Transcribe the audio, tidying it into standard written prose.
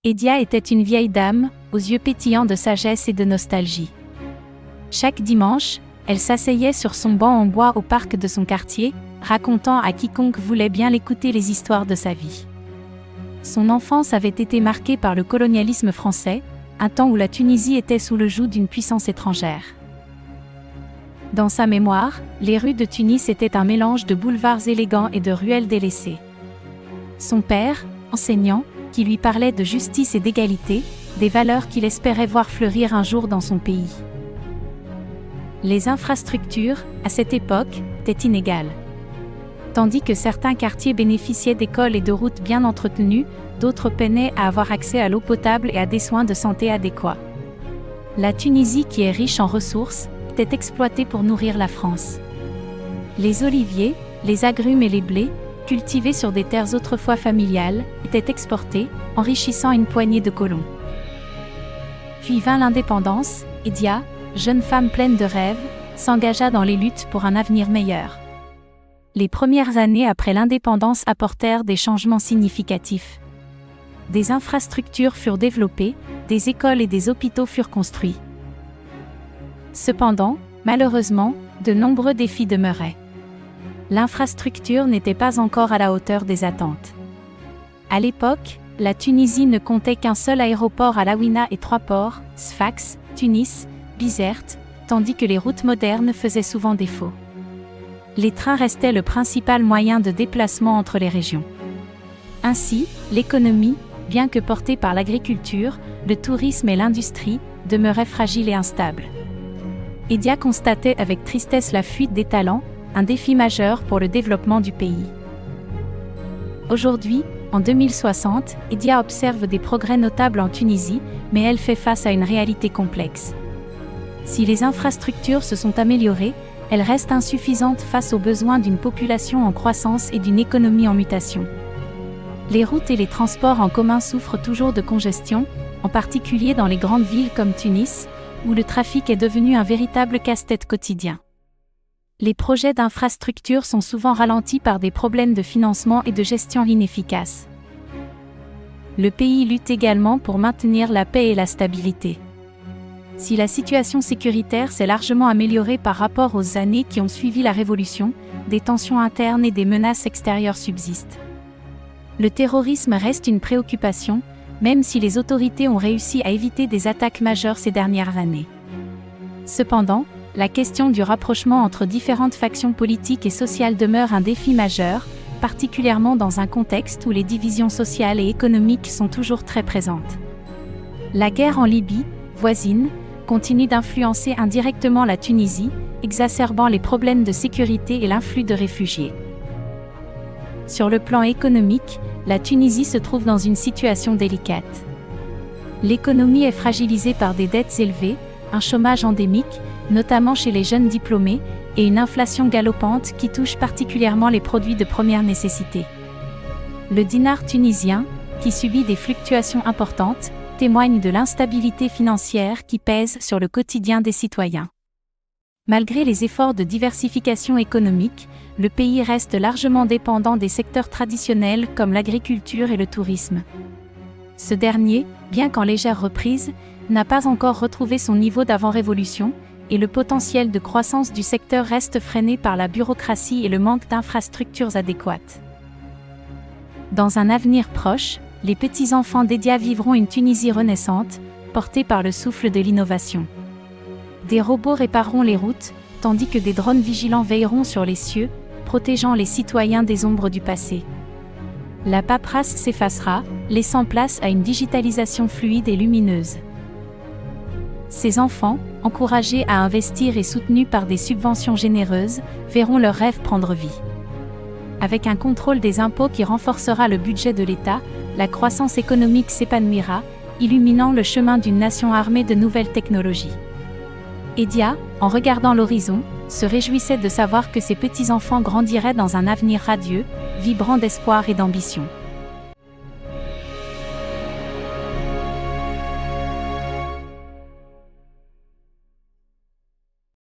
Edia était une vieille dame, aux yeux pétillants de sagesse et de nostalgie. Chaque dimanche, elle s'asseyait sur son banc en bois au parc de son quartier, racontant à quiconque voulait bien l'écouter les histoires de sa vie. Son enfance avait été marquée par le colonialisme français, un temps où la Tunisie était sous le joug d'une puissance étrangère. Dans sa mémoire, les rues de Tunis étaient un mélange de boulevards élégants et de ruelles délaissées. Son père, enseignant, qui lui parlait de justice et d'égalité, des valeurs qu'il espérait voir fleurir un jour dans son pays. Les infrastructures, à cette époque, étaient inégales. Tandis que certains quartiers bénéficiaient d'écoles et de routes bien entretenues, d'autres peinaient à avoir accès à l'eau potable et à des soins de santé adéquats. La Tunisie, qui est riche en ressources, était exploitée pour nourrir la France. Les oliviers, les agrumes et les blés, cultivés sur des terres autrefois familiales, étaient exportés, enrichissant une poignée de colons. Puis vint l'indépendance, Edia, jeune femme pleine de rêves, s'engagea dans les luttes pour un avenir meilleur. Les premières années après l'indépendance apportèrent des changements significatifs. Des infrastructures furent développées, des écoles et des hôpitaux furent construits. Cependant, malheureusement, de nombreux défis demeuraient. L'infrastructure n'était pas encore à la hauteur des attentes. À l'époque, la Tunisie ne comptait qu'un seul aéroport à Laouina et 3 ports, Sfax, Tunis, Bizerte, tandis que les routes modernes faisaient souvent défaut. Les trains restaient le principal moyen de déplacement entre les régions. Ainsi, l'économie, bien que portée par l'agriculture, le tourisme et l'industrie, demeurait fragile et instable. Edia constatait avec tristesse la fuite des talents, un défi majeur pour le développement du pays. Aujourd'hui, en 2060, Edia observe des progrès notables en Tunisie, mais elle fait face à une réalité complexe. Si les infrastructures se sont améliorées, elles restent insuffisantes face aux besoins d'une population en croissance et d'une économie en mutation. Les routes et les transports en commun souffrent toujours de congestion, en particulier dans les grandes villes comme Tunis, où le trafic est devenu un véritable casse-tête quotidien. Les projets d'infrastructures sont souvent ralentis par des problèmes de financement et de gestion inefficaces. Le pays lutte également pour maintenir la paix et la stabilité. Si la situation sécuritaire s'est largement améliorée par rapport aux années qui ont suivi la révolution, des tensions internes et des menaces extérieures subsistent. Le terrorisme reste une préoccupation, même si les autorités ont réussi à éviter des attaques majeures ces dernières années. Cependant, la question du rapprochement entre différentes factions politiques et sociales demeure un défi majeur, particulièrement dans un contexte où les divisions sociales et économiques sont toujours très présentes. La guerre en Libye, voisine, continue d'influencer indirectement la Tunisie, exacerbant les problèmes de sécurité et l'influx de réfugiés. Sur le plan économique, la Tunisie se trouve dans une situation délicate. L'économie est fragilisée par des dettes élevées, un chômage endémique, notamment chez les jeunes diplômés, et une inflation galopante qui touche particulièrement les produits de première nécessité. Le dinar tunisien, qui subit des fluctuations importantes, témoigne de l'instabilité financière qui pèse sur le quotidien des citoyens. Malgré les efforts de diversification économique, le pays reste largement dépendant des secteurs traditionnels comme l'agriculture et le tourisme. Ce dernier, bien qu'en légère reprise, n'a pas encore retrouvé son niveau d'avant-révolution, et le potentiel de croissance du secteur reste freiné par la bureaucratie et le manque d'infrastructures adéquates. Dans un avenir proche, les petits-enfants d'Edia vivront une Tunisie renaissante, portée par le souffle de l'innovation. Des robots répareront les routes, tandis que des drones vigilants veilleront sur les cieux, protégeant les citoyens des ombres du passé. La paperasse s'effacera, laissant place à une digitalisation fluide et lumineuse. Ces enfants, encouragés à investir et soutenus par des subventions généreuses, verront leurs rêves prendre vie. Avec un contrôle des impôts qui renforcera le budget de l'État, la croissance économique s'épanouira, illuminant le chemin d'une nation armée de nouvelles technologies. Edia, en regardant l'horizon, se réjouissait de savoir que ses petits-enfants grandiraient dans un avenir radieux, vibrant d'espoir et d'ambition.